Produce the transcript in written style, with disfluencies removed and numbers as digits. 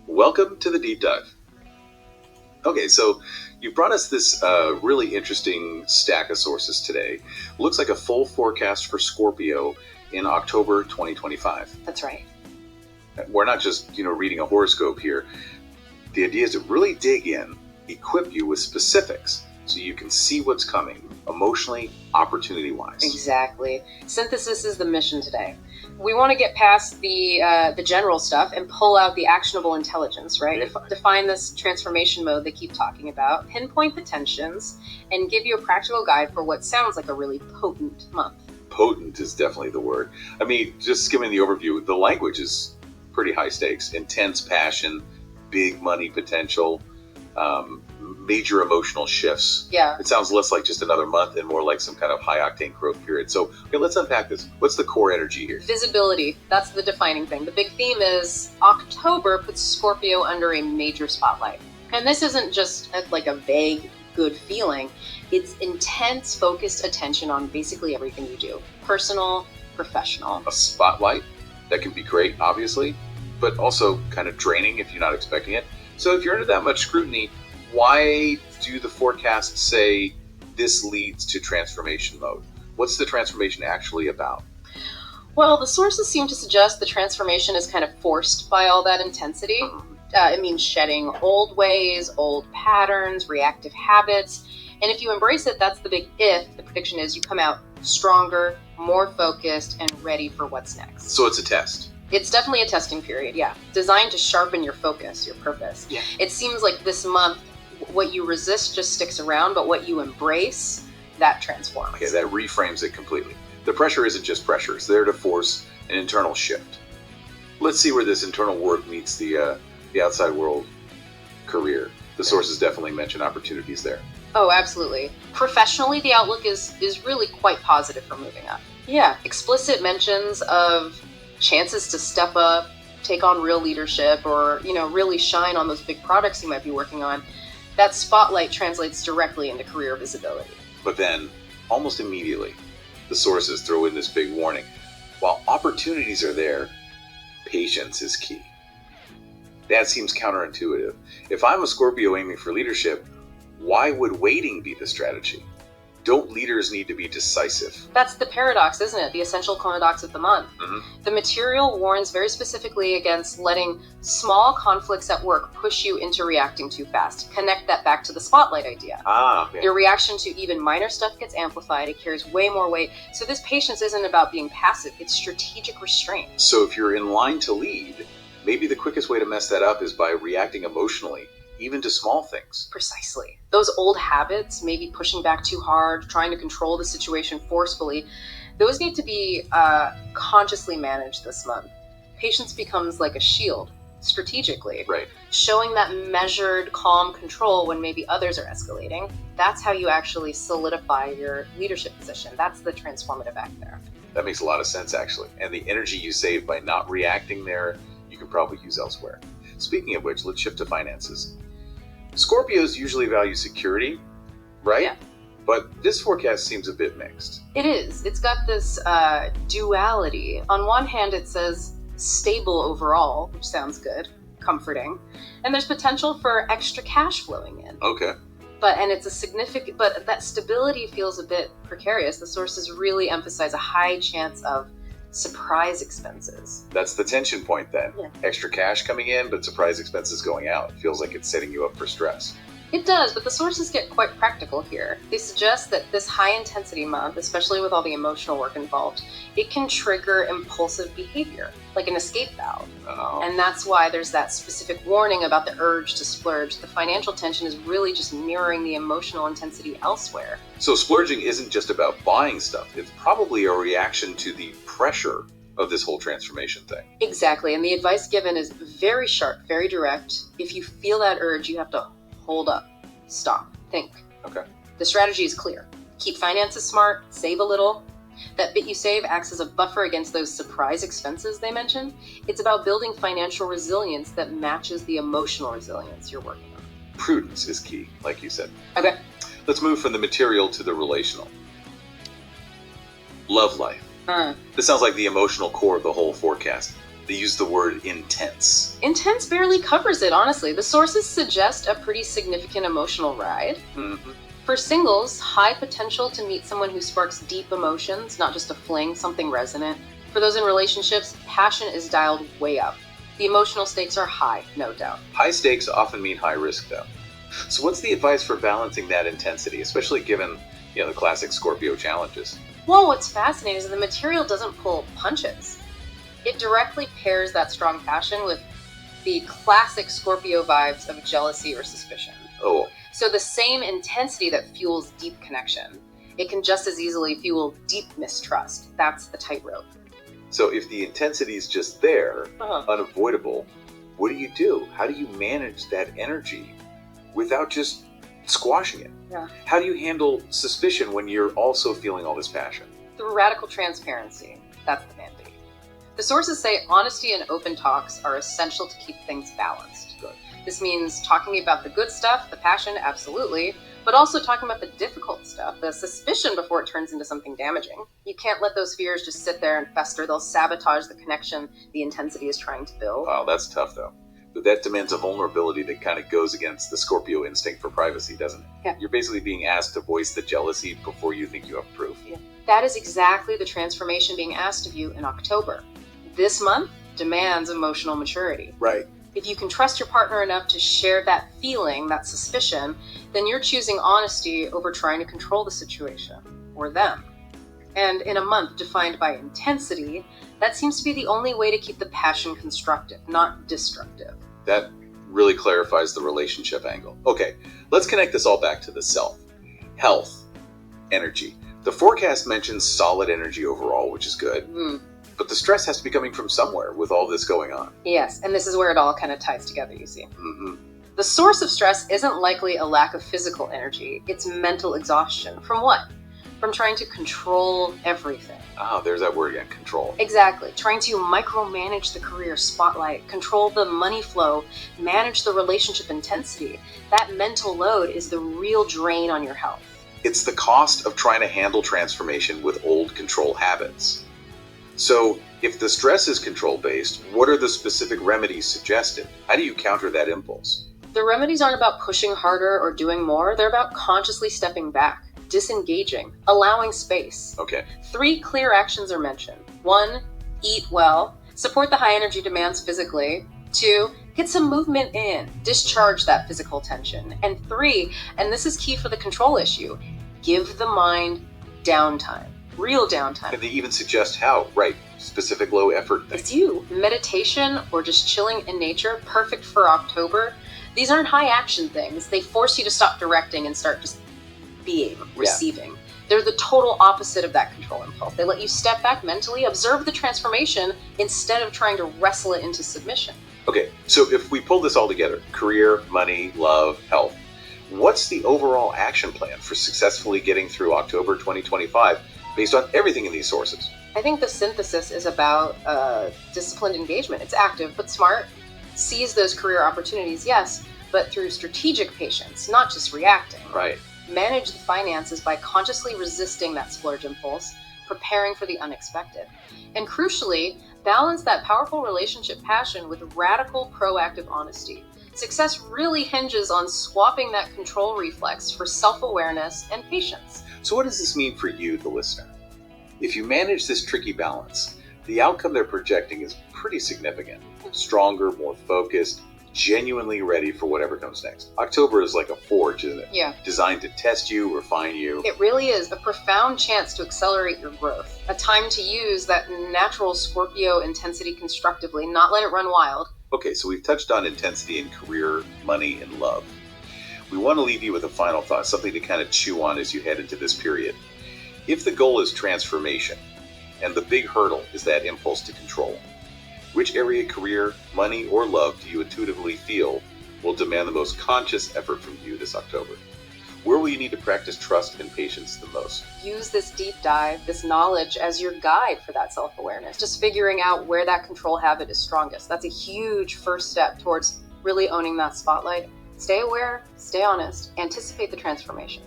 Welcome to the deep dive. Okay, so you brought us this really interesting stack of sources today. Looks like a full forecast for Scorpio in October 2025. That's right. We're not just, reading a horoscope here. The idea is to really dig in, equip you with specifics so you can see what's coming emotionally, opportunity-wise. Exactly. Synthesis is the mission today. We want to get past the general stuff and pull out the actionable intelligence, right? Define this transformation mode they keep talking about, pinpoint the tensions, and give you a practical guide for what sounds like a really potent month. Potent is definitely the word. I mean, just skimming the overview, the language is pretty high stakes. Intense passion, big money potential, major emotional shifts. Yeah. It sounds less like just another month and more like some kind of high octane growth period. So okay, let's unpack this. What's the core energy here? Visibility. That's the defining thing. The big theme is October puts Scorpio under a major spotlight. And this isn't just like a vague good feeling. It's intense, focused attention on basically everything you do. Personal, professional. A spotlight that can be great, obviously, but also kind of draining if you're not expecting it. So if you're under that much scrutiny, why do the forecasts say this leads to transformation mode? What's the transformation actually about? Well, the sources seem to suggest the transformation is kind of forced by all that intensity. It means shedding old ways, old patterns, reactive habits. And if you embrace it, that's the big if. The prediction is you come out stronger, more focused, and ready for what's next. So it's a test. It's definitely a testing period, yeah. Designed to sharpen your focus, your purpose. Yeah. It seems like this month, what you resist just sticks around, but what you embrace, that transforms. Okay, that reframes it completely. The pressure isn't just pressure. It's there to force an internal shift. Let's see where this internal work meets the outside world career. The sources definitely mention opportunities there. Oh, absolutely. Professionally, the outlook is really quite positive for moving up. Yeah, explicit mentions of chances to step up, take on real leadership, or, really shine on those big products you might be working on. That spotlight translates directly into career visibility. But then, almost immediately, the sources throw in this big warning. While opportunities are there, patience is key. That seems counterintuitive. If I'm a Scorpio aiming for leadership, why would waiting be the strategy? Don't leaders need to be decisive? That's the paradox, isn't it? The essential paradox of the month. Mm-hmm. The material warns very specifically against letting small conflicts at work push you into reacting too fast. Connect that back to the spotlight idea. Okay. Your reaction to even minor stuff gets amplified. It carries way more weight. So this patience isn't about being passive. It's strategic restraint. So if you're in line to lead, maybe the quickest way to mess that up is by reacting emotionally, even to small things. Precisely. Those old habits, maybe pushing back too hard, trying to control the situation forcefully, those need to be consciously managed this month. Patience becomes like a shield, strategically. Right. Showing that measured, calm control when maybe others are escalating. That's how you actually solidify your leadership position. That's the transformative act there. That makes a lot of sense, actually. And the energy you save by not reacting there, you can probably use elsewhere. Speaking of which, let's shift to finances. Scorpios usually value security, right? Yeah. But this forecast seems a bit mixed. It is. It's got this duality. On one hand, it says stable overall, which sounds good, comforting. And there's potential for extra cash flowing in. Okay. But that stability feels a bit precarious. The sources really emphasize a high chance of surprise expenses. That's the tension point then. Yeah. Extra cash coming in, but surprise expenses going out. It feels like it's setting you up for stress. It does, but the sources get quite practical here. They suggest that this high-intensity month, especially with all the emotional work involved, it can trigger impulsive behavior, like an escape valve. Oh. And that's why there's that specific warning about the urge to splurge. The financial tension is really just mirroring the emotional intensity elsewhere. So splurging isn't just about buying stuff. It's probably a reaction to the pressure of this whole transformation thing. Exactly, and the advice given is very sharp, very direct. If you feel that urge, you have to hold up, stop, think. Okay. The strategy is clear. Keep finances smart, save a little. That bit you save acts as a buffer against those surprise expenses they mentioned. It's about building financial resilience that matches the emotional resilience you're working on. Prudence is key, like you said. Okay. Let's move from the material to the relational. Love life. This sounds like the emotional core of the whole forecast. They use the word intense. Intense barely covers it, honestly. The sources suggest a pretty significant emotional ride. Mm-hmm. For singles, high potential to meet someone who sparks deep emotions, not just a fling, something resonant. For those in relationships, passion is dialed way up. The emotional stakes are high, no doubt. High stakes often mean high risk, though. So what's the advice for balancing that intensity, especially given, the classic Scorpio challenges? Well, what's fascinating is that the material doesn't pull punches. It directly pairs that strong passion with the classic Scorpio vibes of jealousy or suspicion. Oh, So the same intensity that fuels deep connection, it can just as easily fuel deep mistrust. That's the tightrope. so if the intensity is just there, unavoidable, what do you do? How do you manage that energy without just squashing it? Yeah. How do you handle suspicion when you're also feeling all this passion? Through radical transparency, that's the mandate. The sources say honesty and open talks are essential to keep things balanced. Good. This means talking about the good stuff, the passion, absolutely, but also talking about the difficult stuff, the suspicion before it turns into something damaging. You can't let those fears just sit there and fester. They'll sabotage the connection the intensity is trying to build. Wow, that's tough, though. But that demands a vulnerability that kind of goes against the Scorpio instinct for privacy, doesn't it? Yeah. You're basically being asked to voice the jealousy before you think you have proof. Yeah. That is exactly the transformation being asked of you in October. This month demands emotional maturity. Right. If you can trust your partner enough to share that feeling, that suspicion, then you're choosing honesty over trying to control the situation, or them. And in a month defined by intensity, that seems to be the only way to keep the passion constructive, not destructive. That really clarifies the relationship angle. Okay, let's connect this all back to the self. Health, energy. The forecast mentions solid energy overall, which is good. But the stress has to be coming from somewhere with all this going on. Yes, and this is where it all kind of ties together, you see. Mm-hmm. The source of stress isn't likely a lack of physical energy, it's mental exhaustion. From what? From trying to control everything. Ah, there's that word again, control. Exactly. Trying to micromanage the career spotlight, control the money flow, manage the relationship intensity. That mental load is the real drain on your health. It's the cost of trying to handle transformation with old control habits. So, if the stress is control-based, what are the specific remedies suggested? How do you counter that impulse? The remedies aren't about pushing harder or doing more. They're about consciously stepping back, disengaging, allowing space. Okay. 3 clear actions are mentioned. 1, eat well, support the high energy demands physically. 2, get some movement in, discharge that physical tension. And 3, and this is key for the control issue, give the mind downtime. Real downtime. And they even suggest how, right? Specific low effort things. It's you. Meditation or just chilling in nature, perfect for October. These aren't high action things. They force you to stop directing and start just being, receiving. They're the total opposite of that control impulse. They let you step back mentally, observe the transformation instead of trying to wrestle it into submission. Okay, so if we pull this all together, career, money, love, health, what's the overall action plan for successfully getting through October 2025 based on everything in these sources? I think the synthesis is about disciplined engagement. It's active but smart. Seize those career opportunities, yes, but through strategic patience, not just reacting. Right. Manage the finances by consciously resisting that splurge impulse, preparing for the unexpected. And crucially, balance that powerful relationship passion with radical proactive honesty. Success really hinges on swapping that control reflex for self-awareness and patience. So what does this mean for you, the listener? If you manage this tricky balance, the outcome they're projecting is pretty significant. Stronger, more focused, genuinely ready for whatever comes next. October is like a forge, isn't it? Yeah. Designed to test you, refine you. It really is a profound chance to accelerate your growth. A time to use that natural Scorpio intensity constructively, not let it run wild. Okay, so we've touched on intensity in career, money, and love. We want to leave you with a final thought, something to kind of chew on as you head into this period. If the goal is transformation, and the big hurdle is that impulse to control, which area, career, money, or love do you intuitively feel will demand the most conscious effort from you this October? Where will you need to practice trust and patience the most? Use this deep dive, this knowledge as your guide for that self-awareness. Just figuring out where that control habit is strongest. That's a huge first step towards really owning that spotlight. Stay aware, stay honest, anticipate the transformation.